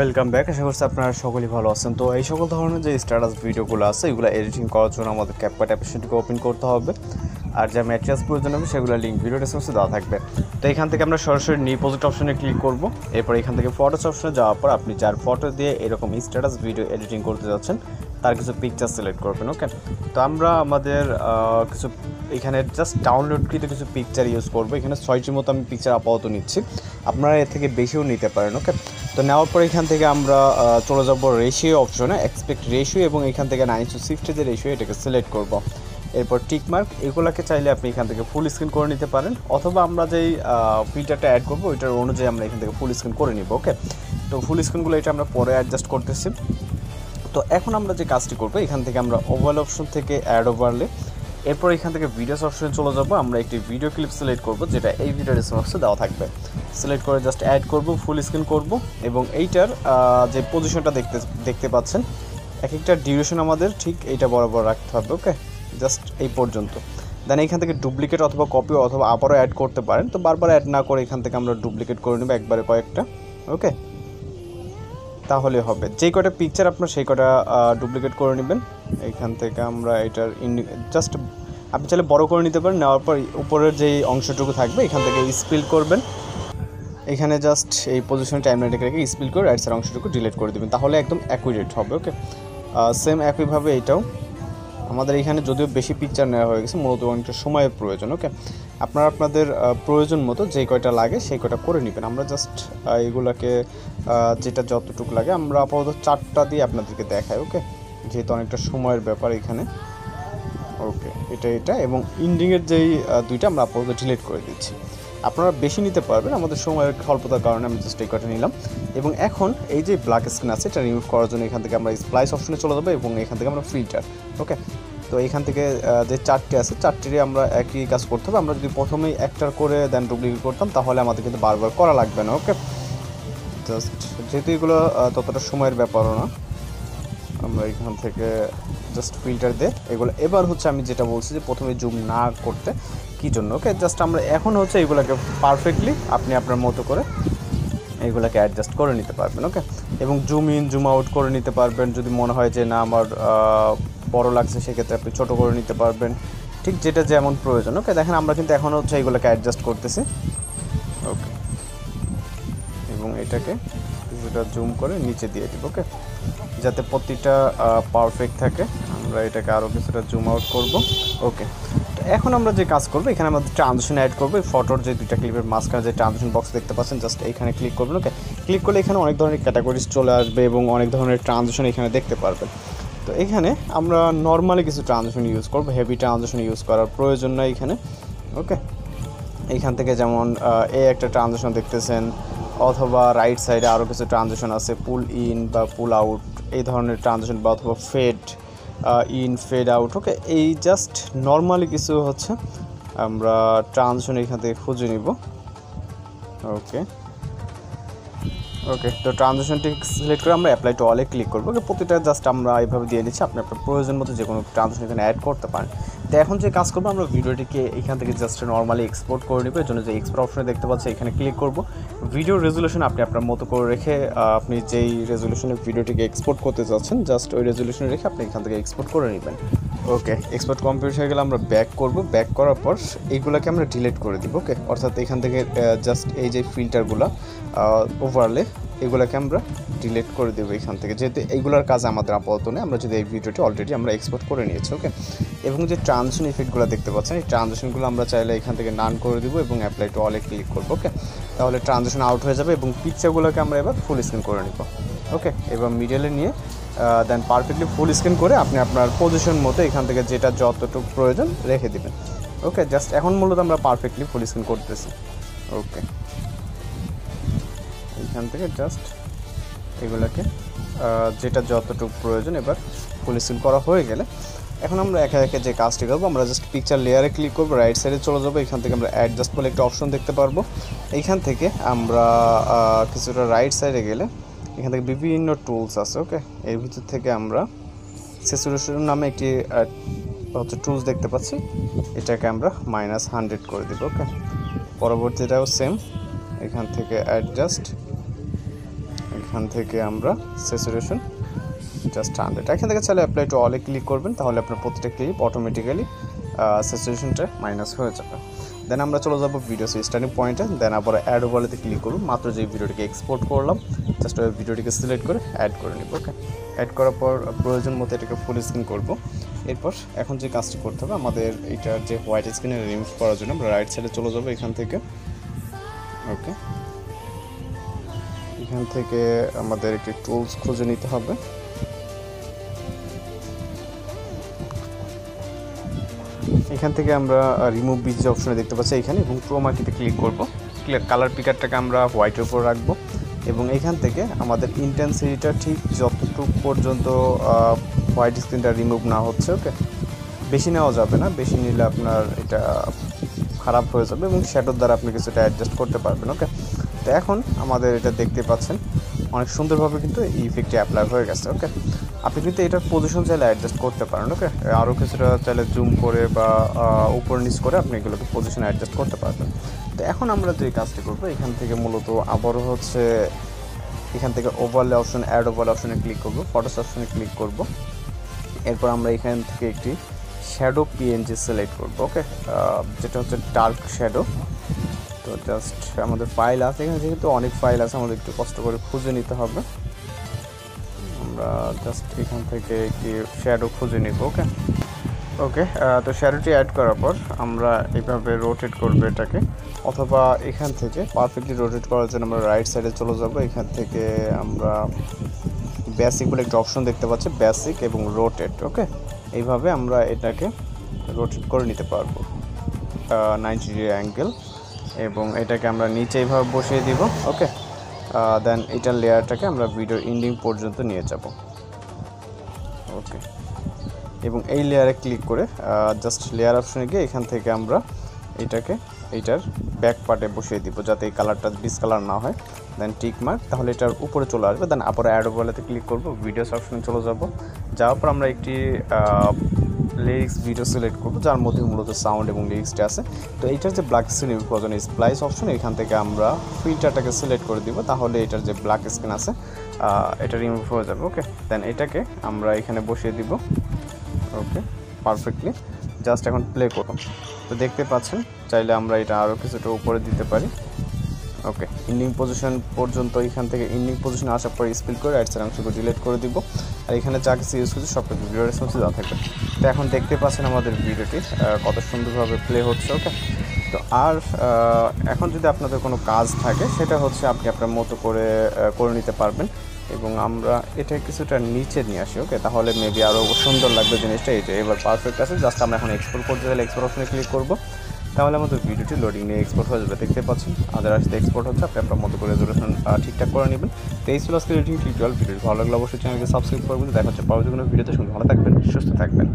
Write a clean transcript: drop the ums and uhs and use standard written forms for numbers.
Welcome back. আশা করছি আপনারা সকলেই ভালো আছেন। তো এই সকল ধরনের যে স্ট্যাটাস ভিডিওগুলো আছে এগুলো এডিটিং করার জন্য আমাদের ক্যাপকাট অ্যাপ্লিকেশনটিকে ওপেন করতে হবে, আর যা ম্যাটেরিয়ালস প্রয়োজন হবে সেগুলো লিঙ্ক ভিডিও ডেসক্রিপশনে দেওয়া থাকবে। তো এখান থেকে আমরা সরাসরি নিউ প্রজেক্ট অপশনে ক্লিক করব। এরপর এখান থেকে ফটোস অপশনে যাওয়ার পর আপনি যার ফটো দিয়ে এরকম স্ট্যাটাস ভিডিও এডিটিং করতে যাচ্ছেন তার কিছু পিকচার সিলেক্ট করবেন। ওকে, তো আমরা আমাদের কিছু এখানে জাস্ট ডাউনলোডকৃত কিছু পিকচার ইউজ করবো। এখানে 6টির মতো আমি পিকচার আপাতত নিচ্ছি, আপনারা এর থেকে বেশিও নিতে পারেন। ওকে, তো নেওয়ার পর এখান থেকে আমরা চলে যাব রেশিও অপশনে, এক্সপেক্ট রেশিও, এবং এখান থেকে 9:60 যে রেশিও এটাকে সিলেক্ট করব। এরপর টিকমার্ক এগুলোকে চাইলে আপনি এখান থেকে ফুল স্ক্রিন করে নিতে পারেন, অথবা আমরা যেই ফিল্টারটা অ্যাড করবো ওইটার অনুযায়ী আমরা এখান থেকে ফুল স্ক্রিন করে নিব। ওকে, তো ফুল স্ক্রিনগুলো এটা আমরা পরে অ্যাডজাস্ট করতেছি। তো এখন আমরা যে কাজটি করবো এখান থেকে আমরা ওভারলে অপশন থেকে অ্যাড ওভারলে, এরপর এখান থেকে ভিডিওস অপশনে চলে যাব। আমরা একটি ভিডিও ক্লিপ সিলেক্ট করব যেটা এই ভিডিও ডেসক্রিপশনে দেওয়া থাকবে। সিলেক্ট করে জাস্ট অ্যাড করব, ফুল স্ক্রিন করব, এবং এইটার যে পজিশনটা দেখতে পাচ্ছেন এক একটা ডিউরেশন আমাদের ঠিক এইটা বরাবর রাখতে হবে। ওকে, জাস্ট এই পর্যন্ত। দেন এখান থেকে ডুপ্লিকেট অথবা কপি অথবা আবারও অ্যাড করতে পারেন। তো বারবার অ্যাড না করে এখান থেকে আমরা ডুপ্লিকেট করে নেব একবারে কয়েকটা। ওকে, তাহলে হবে যেই কটা পিকচার আপনার সেই কটা ডুপ্লিকেট করে নেবেন। এইখান থেকে আমরা এটার জাস্ট আপনি চাইলে বড় করে নিতে পারেন। নেওয়ার পর উপরের যেই অংশটুকু থাকবে এখান থেকে স্পিল করবেন। এখানে জাস্ট এই পজিশন টাইমলাইনটাকে রেখে স্পিল করে রাইট সাইড অংশটুকু ডিলিট করে দেবেন, তাহলে একদম অ্যাকুরেট হবে। ওকে, সেম একইভাবে এইটাও আমাদের এখানে যদিও বেশি পিকচার নেওয়া হয়ে গেছে, মূলত অনেকটা সময়ের প্রয়োজন। ওকে, আপনারা আপনাদের প্রয়োজন মতো যেই কয়টা লাগে সেই কয়টা করে নেবেন। আমরা জাস্ট এগুলাকে যেটা যতটুকু লাগে আমরা আপাতত 4টা দিয়ে আপনাদেরকে দেখাই। ওকে, যেহেতু অনেকটা সময়ের ব্যাপার এখানে। ওকে, এটা এবং ইন্ডিংয়ের যেই 2টা আমরা আপাতত ডিলিট করে দিচ্ছি। আপনারা বেশি নিতে পারবেন, আমাদের সময়ের স্বল্পতার কারণে আমি জাস্ট এই কয়টা নিলাম। এবং এখন এই যে ব্ল্যাক স্ক্রিন আছে এটা রিমুভ করার জন্য এখান থেকে আমরা স্প্লাইস অপশনে চলে যাবো, এবং এখান থেকে আমরা ফিল্টার। ওকে, তো এখান থেকে যে 4টে আছে 4টিরই আমরা একই কাজ করতে হবে। আমরা যদি প্রথমেই একটার করে দেন ডুপ্লিকেট করতাম তাহলে আমাদের কিন্তু বারবার করা লাগবে না। ওকে, জাস্ট যেহেতু এগুলো ততটা সময়ের ব্যাপারও না, আমরা এখান থেকে জাস্ট ফিল্টার দিয়ে এগুলো। এবার হচ্ছে আমি যেটা বলছি যে প্রথমে জুম না করতে কী জন্য। ওকে, জাস্ট আমরা এখন হচ্ছে এগুলোকে পারফেক্টলি আপনি আপনার মতো করে এগুলোকে অ্যাডজাস্ট করে নিতে পারবেন। ওকে, এবং জুম ইন জুম আউট করে নিতে পারবেন। যদি মনে হয় যে না আমার বড় লাগছে সেক্ষেত্রে আপনি ছোটো করে নিতে পারবেন, ঠিক যেটা যেমন প্রয়োজন। ওকে, দেখেন আমরা কিন্তু এখন হচ্ছে এগুলোকে অ্যাডজাস্ট করতেছি। ওকে, এবং এটাকে কিছুটা জুম করে নিচে দিয়ে দিব। ওকে, যাতে প্রতিটা পারফেক্ট থাকে। আমরা এটাকে আরও কিছুটা জুম আউট করব। ওকে, তো এখন আমরা যে কাজ করবো এখানে আমাদের ট্রানজিশন অ্যাড করবো। এই ফটোর যে 2টা ক্লিপের মাঝখানে যে ট্রানজিশন বক্স দেখতে পাচ্ছেন জাস্ট এইখানে ক্লিক করবেন। ওকে, ক্লিক করলে এখানে অনেক ধরনের ক্যাটাগরিজ চলে আসবে এবং অনেক ধরনের ট্রানজিশন এখানে দেখতে পারবেন। তো এখানে আমরা নর্মালি কিছু ট্রানজিশন ইউজ করবো, হেভি ট্রানজিশন ইউজ করার প্রয়োজন নাই এখানে। ওকে, এইখান থেকে যেমন এই একটা ট্রানজিশন দেখতেছেন, অথবা রাইট সাইডে আরও কিছু ট্রানজিশন আছে, পুল ইন বা পুল আউট এই ধরনের ট্রানজিশন, বা অথবা ফেড ইন ফেড আউট। ওকে, এই জাস্ট নর্মালি কিছু হচ্ছে আমরা ট্রানজিশন এখান থেকে খুঁজে নিব। ওকে, তো ট্রানজিশনটি সিলেক্ট করে আমরা অ্যাপ্লাই টু অলে ক্লিক করবো। ওকে, প্রতিটা জাস্ট আমরা এইভাবে দিয়ে দিচ্ছি, আপনি আপনার প্রয়োজন মতো যে কোনো ট্রানজিশন এখানে অ্যাড করতে পারেন। তো এখন যে কাজ করবো আমরা ভিডিওটিকে এখান থেকে জাস্ট নর্মালি এক্সপোর্ট করে নেবো। এর জন্য যে এক্সপোর্ট অপশনে দেখতে পাচ্ছি এখানে ক্লিক করব। ভিডিও রেজুলেশন আপনি আপনার মতো করে রেখে আপনি যেই রেজুলেশনে ভিডিওটিকে এক্সপোর্ট করতে চাচ্ছেন জাস্ট ওই রেজুলেশনে রেখে আপনি এখান থেকে এক্সপোর্ট করে নেবেন। ওকে, এক্সপোর্ট কমপ্লিট হয়ে গেলে আমরা ব্যাক করব। ব্যাক করার পর এইগুলোকে আমরা ডিলিট করে দিব। ওকে, অর্থাৎ এখান থেকে জাস্ট এই যে ফিল্টারগুলো ওভারলে এগুলোকে আমরা ডিলিট করে দেবো এখান থেকে, যেহেতু এইগুলোর কাজ আমাদের আপাতত নেই। আমরা যদি এই ভিডিওটি অলরেডি আমরা এক্সপোর্ট করে নিয়েছি। ওকে, এবং যে ট্রানজিশন ইফেক্টগুলো দেখতে পাচ্ছেন এই ট্রানজিশনগুলো আমরা চাইলে এখান থেকে নান করে দিব এবং অ্যাপ্লাই টু অলে ক্লিক করবো। ওকে, তাহলে ট্রানজিশন আউট হয়ে যাবে এবং পিকচারগুলোকে আমরা এবার ফুল স্ক্রিন করে নিব। ওকে, এবার মিডিয়ালে নিয়ে দেন পারফেক্টলি ফুল স্ক্রিন করে আপনি আপনার পজিশন মতো এখান থেকে যেটা যতটুকু প্রয়োজন রেখে দেবেন। ওকে, জাস্ট এখন মূলত আমরা পারফেক্টলি ফুল স্ক্রিন করতেছি। ওকে, এখান থেকে জাস্ট এগুলোকে যেটা যতটুকু প্রয়োজন এবার ফুল স্ক্রিন করা হয়ে গেলে এখন আমরা একে একে যে কাজটি করবো আমরা জাস্ট পিকচার লেয়ারে ক্লিক করবো, রাইট সাইডে চলে যাবো। এখান থেকে আমরা অ্যাডজাস্ট বলে একটা অপশন দেখতে পারবো। এইখান থেকে আমরা কিছুটা রাইট সাইডে গেলে এখান থেকে বিভিন্ন টুলস আছে। ওকে, এর ভিতর থেকে আমরা স্যাচুরেশন নামে একটি হচ্ছে টুলস দেখতে পাচ্ছি, এটাকে আমরা -100 করে দিব। ওকে, পরবর্তীটাও সেম, এখান থেকে অ্যাডজাস্ট এখান থেকে আমরা স্যাচুরেশন জাস্ট 100, এখান থেকে চাইলে অ্যাপ্লাই টু অলে ক্লিক করবেন, তাহলে আপনার প্রতিটা ক্লিপ অটোমেটিক্যালি স্যাচুরেশনটা মাইনাস হয়ে যাবে। দেন আমরা চলে যাবো ভিডিও স্টার্টিং পয়েন্টে, দেন আবার অ্যাড ওভারলেতে ক্লিক করব। মাত্র যে ভিডিওটিকে এক্সপোর্ট করলাম জাস্ট ওই ভিডিওটিকে সিলেক্ট করে অ্যাড করে নিব। ওকে, অ্যাড করার পর প্রয়োজন মতো এটাকে ফুল স্ক্রিন করব। এরপর এখন যে কাজটি করতে হবে আমাদের এটার যে হোয়াইট স্ক্রিনে রিমুভ করার জন্য আমরা রাইট সাইডে চলে যাবো এখান থেকে। ওকে, এখান থেকে আমাদের একটি টুলস খুঁজে নিতে হবে। এখান থেকে আমরা রিমুভ বিচ যে অপশনে দেখতে পাচ্ছি এখানে, এবং ক্রোমাকিতে ক্লিক করব। কালার পিকারটাকে আমরা হোয়াইটের উপর রাখবো, এবং এখান থেকে আমাদের ইন্টেন্সিটিটা ঠিক যতটুকু পর্যন্ত হোয়াইট স্ক্রিনটা রিমুভ না হচ্ছে, ওকে, বেশি নেওয়া যাবে না, বেশি নিলে আপনার এটা খারাপ হয়ে যাবে, এবং শ্যাডোর দ্বারা আপনি কিছুটা অ্যাডজাস্ট করতে পারবেন। ওকে, তো এখন আমাদের এটা দেখতে পাচ্ছেন অনেক সুন্দরভাবে কিন্তু এই ইফেক্টটি অ্যাপ্লাই হয়ে গেছে। ওকে, আপনি কিন্তু এটার পজিশন চাইলে অ্যাডজাস্ট করতে পারেন। ওকে, আরও কিছুটা চাইলে জুম করে বা উপর নিচ করে আপনি এগুলোকে পজিশন অ্যাডজাস্ট করতে পারবেন। তো এখন আমরা যে কাজটি করবো এখান থেকে মূলত আবারও হচ্ছে এখান থেকে ওভারলে অপশন, অ্যাড ওভারলে অপশনে ক্লিক করব, ফটোস অপশনে ক্লিক করব। এরপর আমরা এখান থেকে একটি শ্যাডো পিএনজি সিলেক্ট করব। ওকে, যেটা হচ্ছে ডার্ক শ্যাডো। তো জাস্ট আমাদের ফাইল আছে এখানে, যেহেতু অনেক ফাইল আছে আমাদের একটু কষ্ট করে খুঁজে নিতে হবে। আমরা জাস্ট এখান থেকে একটি শ্যাডো খুঁজে নিব। ওকে ওকে তো শ্যাডোটি অ্যাড করার পর আমরা এইভাবে রোটেট করব এটাকে, অথবা এখান থেকে পারফেক্টলি রোটেট করার জন্য আমরা রাইট সাইডে চলে যাব। এখান থেকে আমরা বেসিক বলে একটা অপশন দেখতে পাচ্ছি, বেসিক এবং রোটেট। ওকে, এইভাবে আমরা এটাকে রোটেট করে নিতে পারবো 90 ডিগ্রি অ্যাঙ্গেল, এবং এটাকে আমরা নিচে এইভাবে বসিয়ে দিব। ওকে, দেন এটার লেয়ারটাকে আমরা ভিডিও এন্ডিং পর্যন্ত নিয়ে যাব। ওকে, এবং এই লেয়ারে ক্লিক করে জাস্ট লেয়ার অপশনে গিয়ে এখান থেকে আমরা এইটার ব্যাক পার্টে বসিয়ে দিব, যাতে এই কালারটা ডিসকালার না হয়। দেন টিক মার্ক, তাহলে এটার উপরে চলে আসবে। দেন আবার অ্যাড ওভারলেতে ক্লিক করব, ভিডিওস অপশনে চলে যাব। যাওয়ার পর আমরা একটি লিরিক্স ভিডিও সিলেক্ট করব, যার মধ্যে মূলত সাউন্ড এবং লিরিক্সটা আছে। তো এইটার যে ব্ল্যাক স্ক্রিন প্রয়োজন স্প্লাইস অপশন, এখান থেকে আমরা ফিল্টারটাকে সিলেক্ট করে দিব, তাহলে এটার যে ব্ল্যাক স্ক্রিন আছে এটা রিমুভ হয়ে যাবে। ওকে, দেন এটাকে আমরা এখানে বসিয়ে দিব। ওকে, পারফেক্টলি জাস্ট এখন প্লে করুন। তো দেখতে পাচ্ছেন, চাইলে আমরা এটা আরও কিছুটা উপরে দিতে পারি। ওকে, এন্ডিং পজিশন পর্যন্ত এখান থেকে এন্ডিং পজিশনে আসার পর স্পিড করে রাইট সাইড অংশকে ডিলিট করে দিব, আর এখানে যা কিছু ইউজ করছি সব কিছু ভিডিও রেসপন্সে দেওয়া থাকবে। তো এখন দেখতে পাচ্ছেন আমাদের ভিডিওটি কত সুন্দরভাবে প্লে হচ্ছে। ওকে, তো আর এখন যদি আপনাদের কোনো কাজ থাকে সেটা হচ্ছে আপনি আপনার মতো করে নিতে পারবেন, এবং আমরা এটা কিছুটা নিচে নিয়ে আসি। ওকে, তাহলে মেবি আরও সুন্দর লাগবে জিনিসটা। এটা এবার পারফেক্ট আছে। জাস্ট আমরা এখন এক্সপোর্ট করতে গেলে এক্সপোর্ট অপশনে ক্লিক করব, তাহলে আমাদের ভিডিওটি লোডিং নিয়ে এক্সপোর্ট হয়ে যাবে। দেখতে পাচ্ছেন আমাদের আসতে এক্সপোর্ট হচ্ছে, আপনি আপনার মতো করে রেজুলেশন ঠিকঠাক করে নেবেন। তো এই ছিল আজকে এডিটিং টিউটোরিয়াল। ভিডিও ভালো লাগলে অবশ্যই চ্যানেলকে সাবস্ক্রাইব করবেন। দেখা হচ্ছে পরবর্তী কোনো ভিডিওতে। শুনে ভালো থাকবেন, সুস্থ থাকবেন।